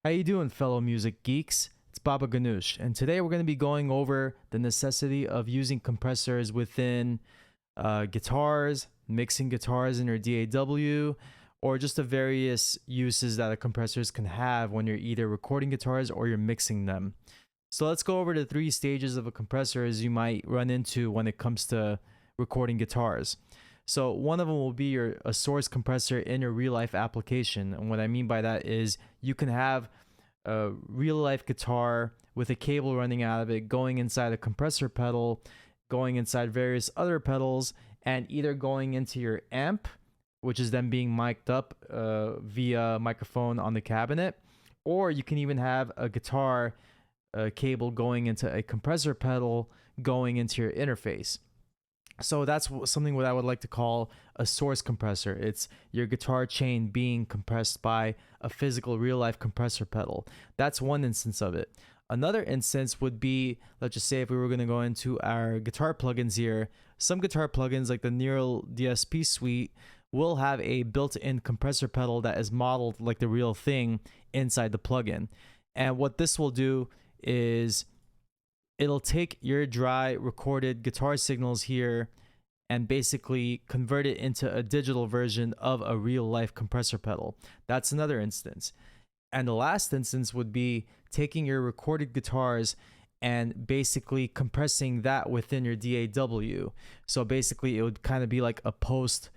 How you doing, fellow music geeks? It's Baba Ganoush, and today we're going to be going over the necessity of using compressors within guitars, mixing guitars in your DAW, or just the various uses that the compressors can have when you're either recording guitars or you're mixing them. So let's go over the three stages of a compressor as you might run into when it comes to recording guitars. So one of them will be a source compressor in your real life application. And what I mean by that is you can have a real life guitar with a cable running out of it going inside a compressor pedal, going inside various other pedals, and either going into your amp, which is then being mic'd up via microphone on the cabinet, or you can even have a guitar cable going into a compressor pedal going into your interface. So that's something what I would like to call a source compressor. It's your guitar chain being compressed by a physical real life compressor pedal. That's one instance of it. Another instance would be, let's just say if we were going to go into our guitar plugins here, some guitar plugins like the Neural DSP suite will have a built-in compressor pedal that is modeled like the real thing inside the plugin. And what this will do is it'll take your dry recorded guitar signals here and basically convert it into a digital version of a real life compressor pedal. That's another instance. And the last instance would be taking your recorded guitars and basically compressing that within your DAW. So basically it would kind of be like a post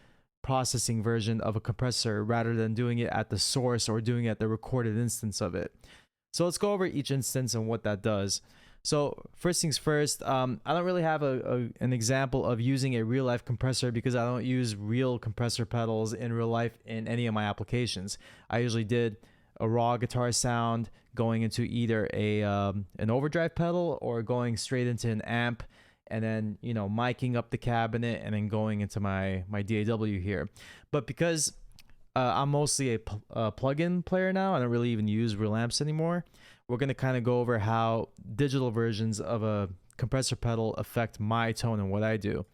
processing version of a compressor rather than doing it at the source or doing it at the recorded instance of it. So let's go over each instance and what that does. So first things first, I don't really have an example of using a real life compressor because I don't use real compressor pedals in real life in any of my applications. I usually did a raw guitar sound going into either an overdrive pedal or going straight into an amp, and then miking up the cabinet and then going into my DAW here. But because I'm mostly a plug-in player now, I don't really even use real amps anymore. We're going to kind of go over how digital versions of a compressor pedal affect my tone and what I do.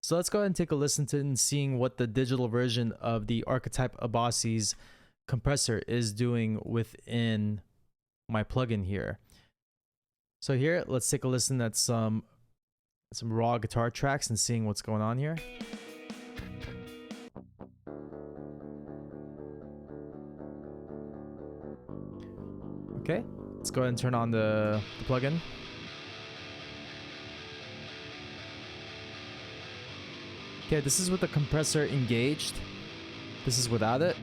So let's go ahead and take a listen to and seeing what the digital version of the Archetype Abasi's compressor is doing within my plugin here. So here, let's take a listen at some raw guitar tracks and seeing what's going on here. Okay, let's go ahead and turn on the plugin. Okay, this is with the compressor engaged. This is without it.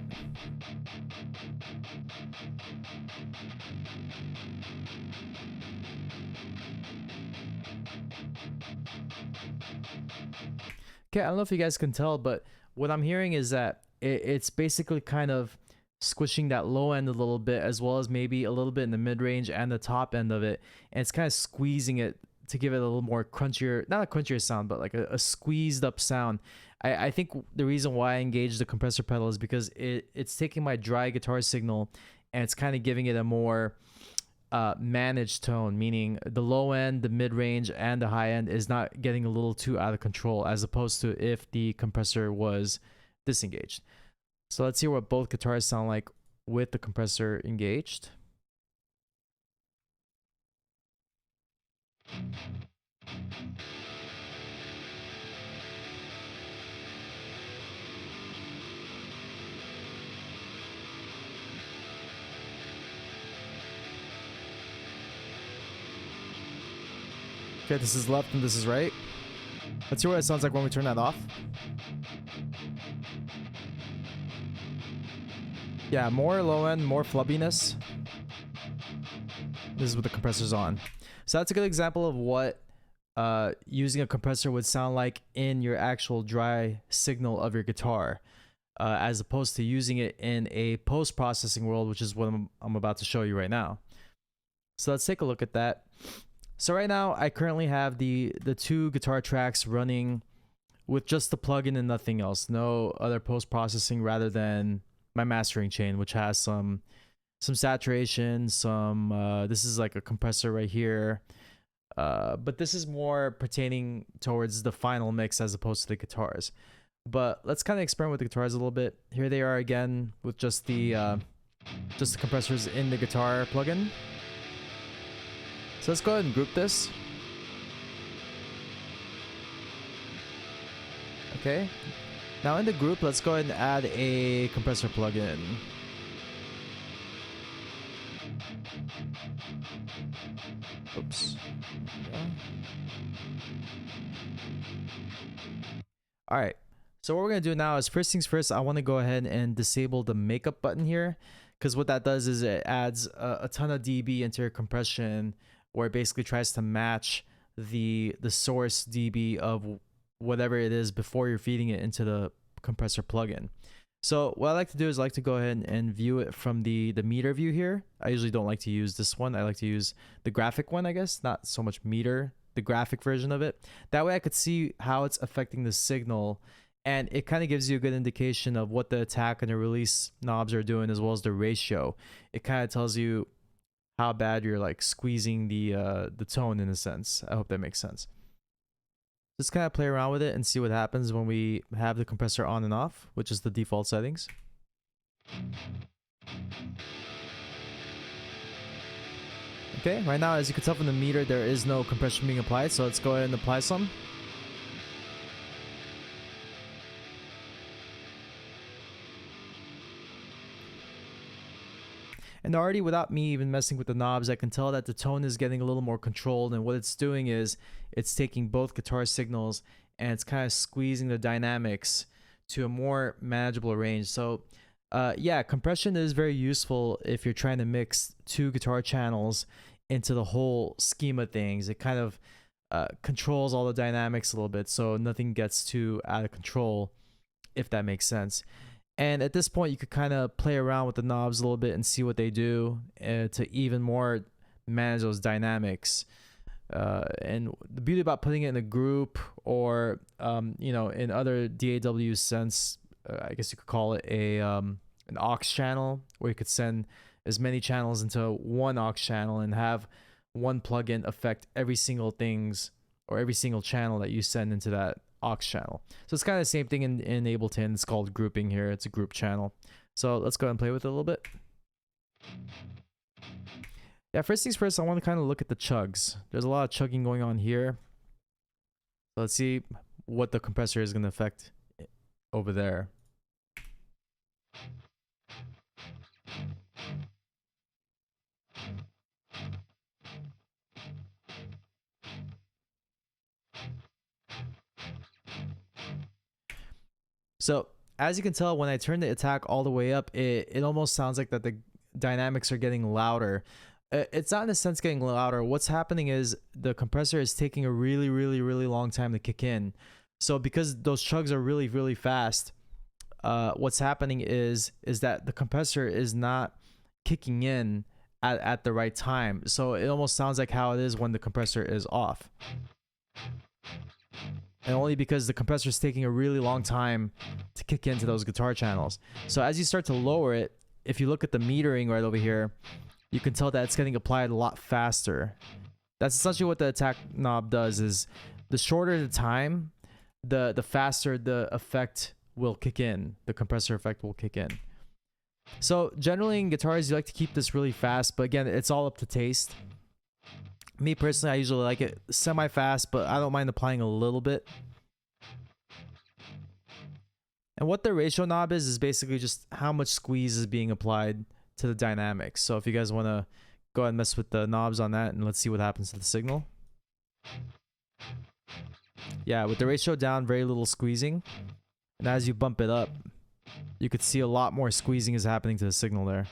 Okay, I don't know if you guys can tell, but what I'm hearing is that it's basically kind of squishing that low end a little bit, as well as maybe a little bit in the mid-range and the top end of it, and it's kind of squeezing it to give it a little more crunchier, not a crunchier sound, but like a squeezed up sound. I think the reason why I engaged the compressor pedal is because it's taking my dry guitar signal and it's kind of giving it a more managed tone, meaning the low end, the mid-range, and the high end is not getting a little too out of control, as opposed to if the compressor was disengaged. So let's hear what both guitars sound like with the compressor engaged. Okay, this is left and this is right. Let's hear what it sounds like when we turn that off. Yeah, more low end, more flubbiness. This is with the compressor's on. So that's a good example of what using a compressor would sound like in your actual dry signal of your guitar, as opposed to using it in a post-processing world, which is what I'm about to show you right now. So let's take a look at that. So right now, I currently have the two guitar tracks running with just the plugin and nothing else. No other post-processing rather than my mastering chain, which has some saturation, this is like a compressor right here. But this is more pertaining towards the final mix as opposed to the guitars. But let's kind of experiment with the guitars a little bit. Here they are again with just the just the compressors in the guitar plugin. So let's go ahead and group this. Okay. Now in the group, let's go ahead and add a compressor plugin. Oops. Yeah. All right. So what we're going to do now is, first things first, I want to go ahead and disable the makeup button here, because what that does is it adds a ton of dB into your compression, where it basically tries to match the source dB of whatever it is before you're feeding it into the compressor plugin. So what I like to do is I like to go ahead and view it from the meter view here. I usually don't like to use this one. I like to use the graphic one, I guess, not so much meter, the graphic version of it. That way I could see how it's affecting the signal, and it kind of gives you a good indication of what the attack and the release knobs are doing, as well as the ratio. It kind of tells you how bad you're like squeezing the tone, in a sense. I hope that makes sense. Just kind of play around with it and see what happens when we have the compressor on and off, which is the default settings. Okay, right now, as you can tell from the meter, there is no compression being applied, so let's go ahead and apply some. And already, without me even messing with the knobs, I can tell that the tone is getting a little more controlled, and what it's doing is it's taking both guitar signals and it's kind of squeezing the dynamics to a more manageable range. So yeah, compression is very useful if you're trying to mix two guitar channels into the whole scheme of things. It kind of controls all the dynamics a little bit, so nothing gets too out of control, if that makes sense. And at this point, you could kind of play around with the knobs a little bit and see what they do to even more manage those dynamics. And the beauty about putting it in a group, or you know, in other DAW sense, I guess you could call it a an aux channel, where you could send as many channels into one aux channel and have one plugin affect every single things or every single channel that you send into that aux channel. So it's kind of the same thing in Ableton. It's called grouping here. It's a group channel. So let's go ahead and play with it a little bit. Yeah, first things first, I want to kind of look at the chugs. There's a lot of chugging going on here. So let's see what the compressor is going to affect over there. So as you can tell, when I turn the attack all the way up, it almost sounds like that the dynamics are getting louder. It's not in a sense getting louder. What's happening is the compressor is taking a really long time to kick in. So because those chugs are really fast, what's happening is that the compressor is not kicking in at the right time. So it almost sounds like how it is when the compressor is off. And only because the compressor is taking a really long time to kick into those guitar channels. So as you start to lower it, if you look at the metering right over here, you can tell that it's getting applied a lot faster. That's essentially what the attack knob does, is the shorter the time, the faster the effect will kick in. The compressor effect will kick in. So generally in guitars, you like to keep this really fast, but again, it's all up to taste. Me personally, I usually like it semi-fast, but I don't mind applying a little bit. And what the ratio knob is basically just how much squeeze is being applied to the dynamics. So if you guys want to go ahead and mess with the knobs on that, and let's see what happens to the signal. Yeah, with the ratio down, very little squeezing. And as you bump it up, you could see a lot more squeezing is happening to the signal there.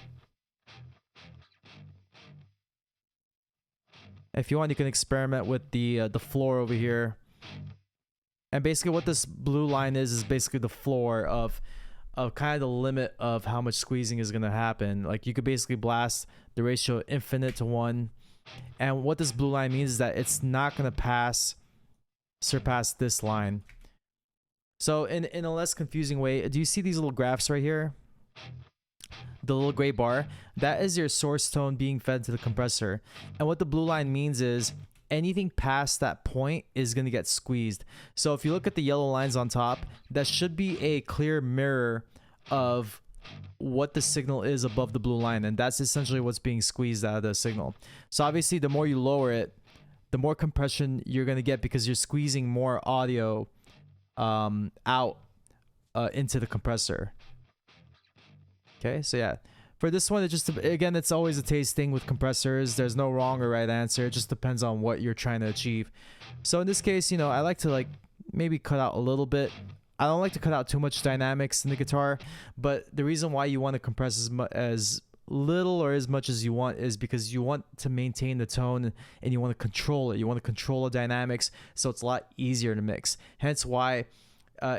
If you want, you can experiment with the floor over here. And basically what this blue line is basically the floor of kind of the limit of how much squeezing is going to happen. Like you could basically blast the ratio infinite to 1. And what this blue line means is that it's not going to surpass this line. So in a less confusing way, do you see these little graphs right here? The little gray bar, that is your source tone being fed to the compressor. And what the blue line means is anything past that point is going to get squeezed. So if you look at the yellow lines on top, that should be a clear mirror of what the signal is above the blue line, and that's essentially what's being squeezed out of the signal. So obviously the more you lower it, the more compression you're going to get because you're squeezing more audio out into the compressor. Okay, so yeah, for this one, it just, again, it's always a taste thing with compressors. There's no wrong or right answer. It just depends on what you're trying to achieve. So in this case, you know, I like to like maybe cut out a little bit. I don't like to cut out too much dynamics in the guitar, but the reason why you want to compress as little or as much as you want is because you want to maintain the tone and you want to control it. You want to control the dynamics, so it's a lot easier to mix. Hence why,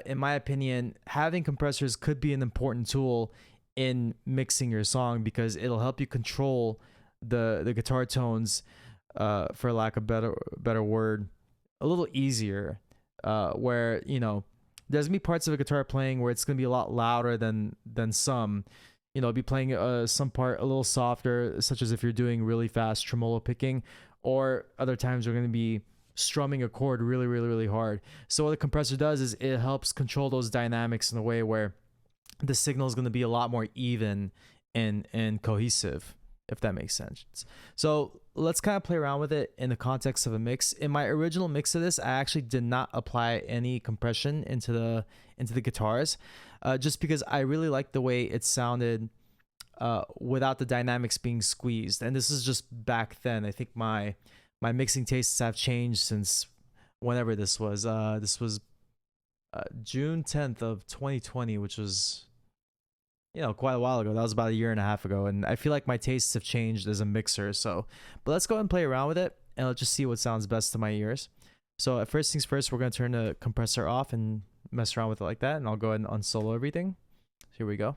in my opinion, having compressors could be an important tool in mixing your song because it'll help you control the guitar tones, for lack of better word, a little easier. Where, you know, there's gonna be parts of a guitar playing where it's gonna be a lot louder than some. You know, be playing some part a little softer, such as if you're doing really fast tremolo picking, or other times we're gonna be strumming a chord really, really, really hard. So what the compressor does is it helps control those dynamics in a way where the signal is going to be a lot more even and cohesive, if that makes sense. So let's kind of play around with it in the context of a mix. In my original mix of this, I actually did not apply any compression into the guitars, just because I really liked the way it sounded without the dynamics being squeezed. And this is just back then. I think my mixing tastes have changed since whenever this was. This was June 10th of 2020, which was, you know, quite a while ago. That was about a year and a half ago, and I feel like my tastes have changed as a mixer. So, but let's go ahead and play around with it, and let's just see what sounds best to my ears. So first things first, we're going to turn the compressor off and mess around with it like that, and I'll go ahead and unsolo everything. So here we go.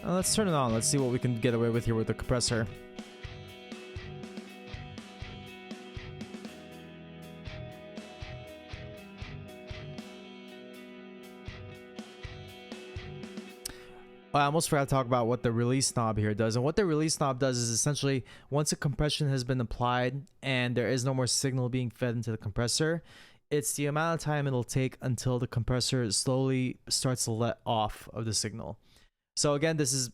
Let's turn it on. Let's see what we can get away with here with the compressor. I almost forgot to talk about what the release knob here does. And what the release knob does is essentially once a compression has been applied and there is no more signal being fed into the compressor, it's the amount of time it'll take until the compressor slowly starts to let off of the signal. So again, this is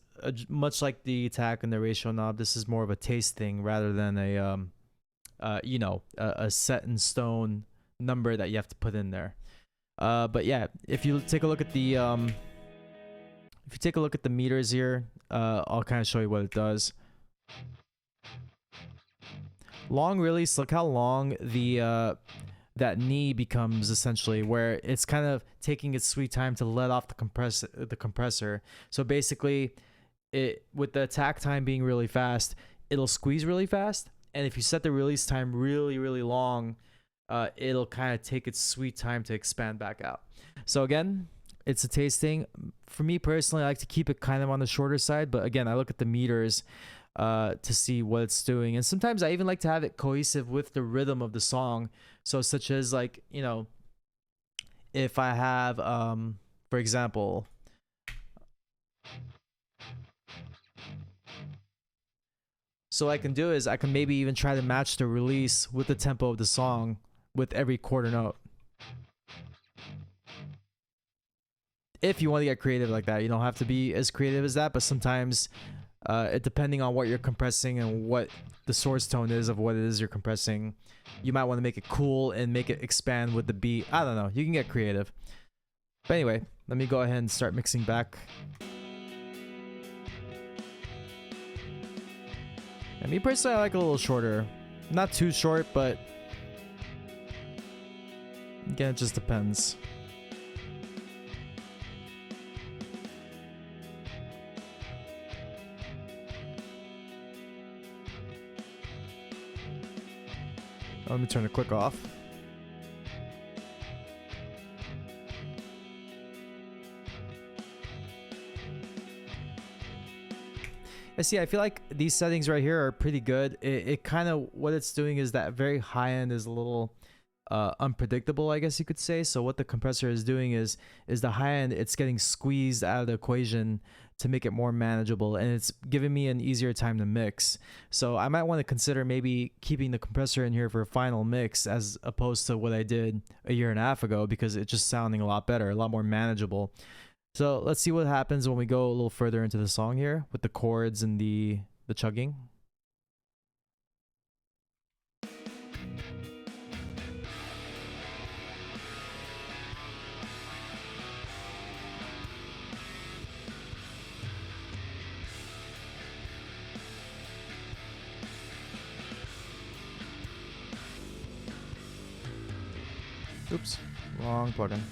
much like the attack and the ratio knob. This is more of a taste thing rather than a set in stone number that you have to put in there. But yeah, if you take a look at the meters here, I'll kind of show you what it does. Long release. Look how long the that knee becomes, essentially, where it's kind of taking its sweet time to let off the compressor. So basically, with the attack time being really fast, it'll squeeze really fast, and if you set the release time really, really long, it'll kind of take its sweet time to expand back out. So again, it's a taste thing. For me personally, I like to keep it kind of on the shorter side, but again, I look at the meters to see what it's doing, and sometimes I even like to have it cohesive with the rhythm of the song. So such as, like, you know, if I have for example, so what I can do is I can maybe even try to match the release with the tempo of the song with every quarter note. If you want to get creative like that, you don't have to be as creative as that, but sometimes depending on what you're compressing and what the source tone is of what it is you're compressing, you might want to make it cool and make it expand with the beat. I don't know. You can get creative. But anyway, let me go ahead and start mixing back. And me personally, I like a little shorter. Not too short, but again, it just depends. Let me turn the click off. See, I feel like these settings right here are pretty good. It kind of, what it's doing is that very high end is a little unpredictable, I guess you could say. So what the compressor is doing is the high end, it's getting squeezed out of the equation to make it more manageable, and it's giving me an easier time to mix. So I might want to consider maybe keeping the compressor in here for a final mix as opposed to what I did a year and a half ago, because it's just sounding a lot better, a lot more manageable. So let's see what happens when we go a little further into the song here with the chords and the chugging. Oops, wrong button.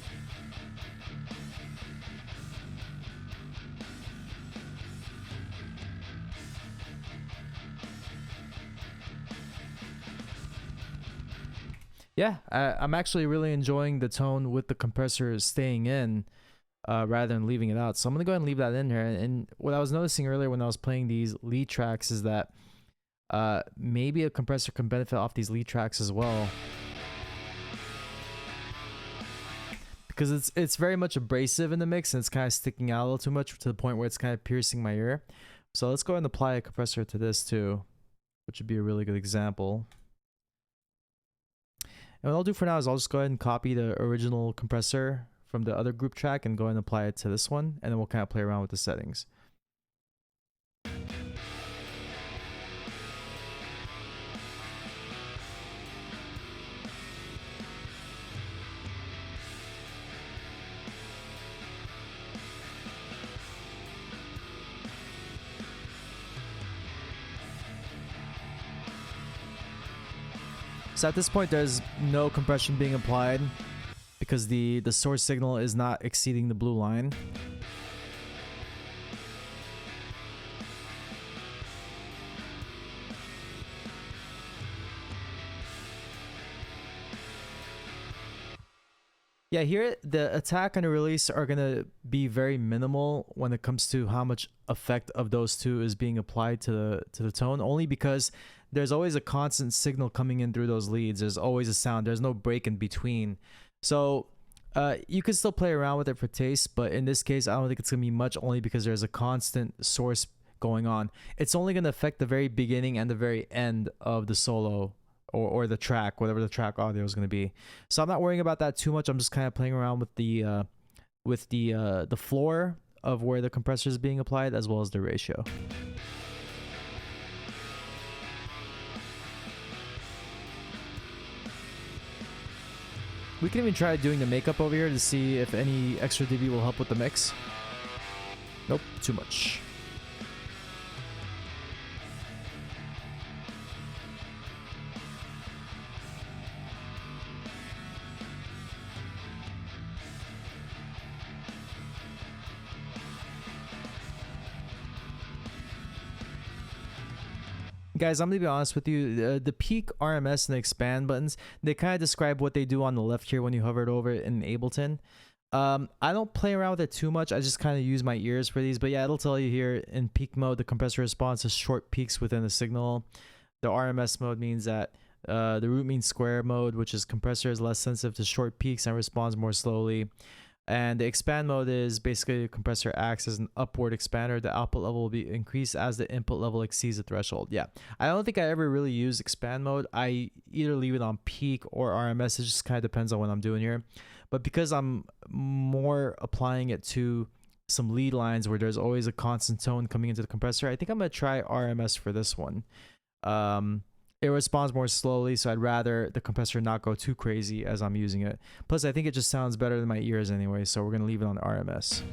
Yeah, I'm actually really enjoying the tone with the compressor staying in rather than leaving it out. So I'm going to go ahead and leave that in here. And what I was noticing earlier when I was playing these lead tracks is that maybe a compressor can benefit off these lead tracks as well. Because it's very much abrasive in the mix, and it's kind of sticking out a little too much to the point where it's kind of piercing my ear. So let's go ahead and apply a compressor to this too, which would be a really good example. And what I'll do for now is I'll just go ahead and copy the original compressor from the other group track and go ahead and apply it to this one, and then we'll kind of play around with the settings. So at this point, there's no compression being applied because the source signal is not exceeding the blue line. Yeah, here the attack and the release are going to be very minimal when it comes to how much effect of those two is being applied to the tone, only because there's always a constant signal coming in through those leads. There's always a sound. There's no break in between. So you can still play around with it for taste, but in this case, I don't think it's going to be much, only because there's a constant source going on. It's only going to affect the very beginning and the very end of the solo or the track, whatever the track audio is going to be. So I'm not worrying about that too much. I'm just kind of playing around with the floor of where the compressor is being applied, as well as the ratio. We can even try doing the makeup over here to see if any extra dB will help with the mix. Nope, too much. Guys, I'm gonna be honest with you. The peak, RMS, and the expand buttons, they kind of describe what they do on the left here when you hover it over in Ableton. I don't play around with it too much. I just kind of use my ears for these. But yeah, it'll tell you here in peak mode, the compressor responds to short peaks within the signal. The RMS mode means that the root mean square mode, which is compressor is less sensitive to short peaks and responds more slowly. And the expand mode is basically the compressor acts as an upward expander. The output level will be increased as the input level exceeds the threshold. Yeah, I don't think I ever really use expand mode. I either leave it on peak or RMS. It just kind of depends on what I'm doing here. But because I'm more applying it to some lead lines where there's always a constant tone coming into the compressor, I think I'm going to try RMS for this one. It responds more slowly, so I'd rather the compressor not go too crazy as I'm using it. Plus, I think it just sounds better than my ears anyway, so we're going to leave it on RMS.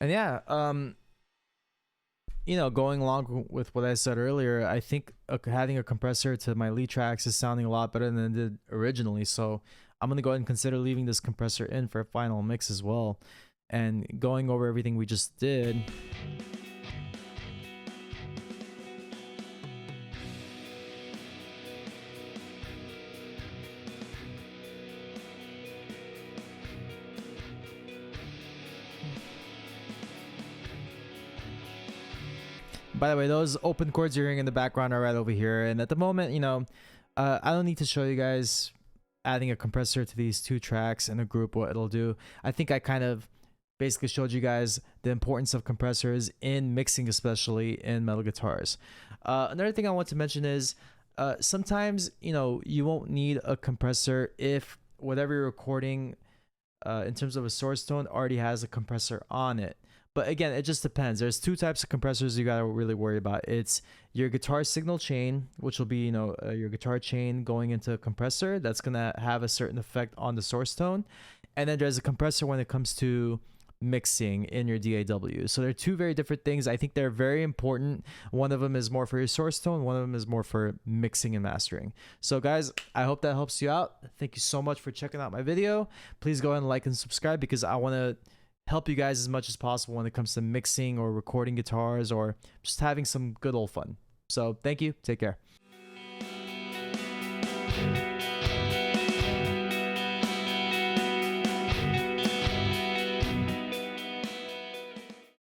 And yeah, you know, going along with what I said earlier, I think having a compressor to my lead tracks is sounding a lot better than it did originally. So I'm going to go ahead and consider leaving this compressor in for a final mix as well. And going over everything we just did. By the way, those open chords you're hearing in the background are right over here. And at the moment, you know, I don't need to show you guys adding a compressor to these two tracks in a group, what it'll do. I think I kind of basically showed you guys the importance of compressors in mixing, especially in metal guitars. Another thing I want to mention is sometimes, you know, you won't need a compressor if whatever you're recording in terms of a source tone already has a compressor on it. But again, it just depends. There's two types of compressors you gotta really worry about. It's your guitar signal chain, which will be, you know, your guitar chain going into a compressor. That's gonna have a certain effect on the source tone. And then there's a compressor when it comes to mixing in your DAW. So they're two very different things. I think they're very important. One of them is more for your source tone. One of them is more for mixing and mastering. So guys, I hope that helps you out. Thank you so much for checking out my video. Please go ahead and like and subscribe because I want to help you guys as much as possible when it comes to mixing or recording guitars or just having some good old fun. So thank you. Take care.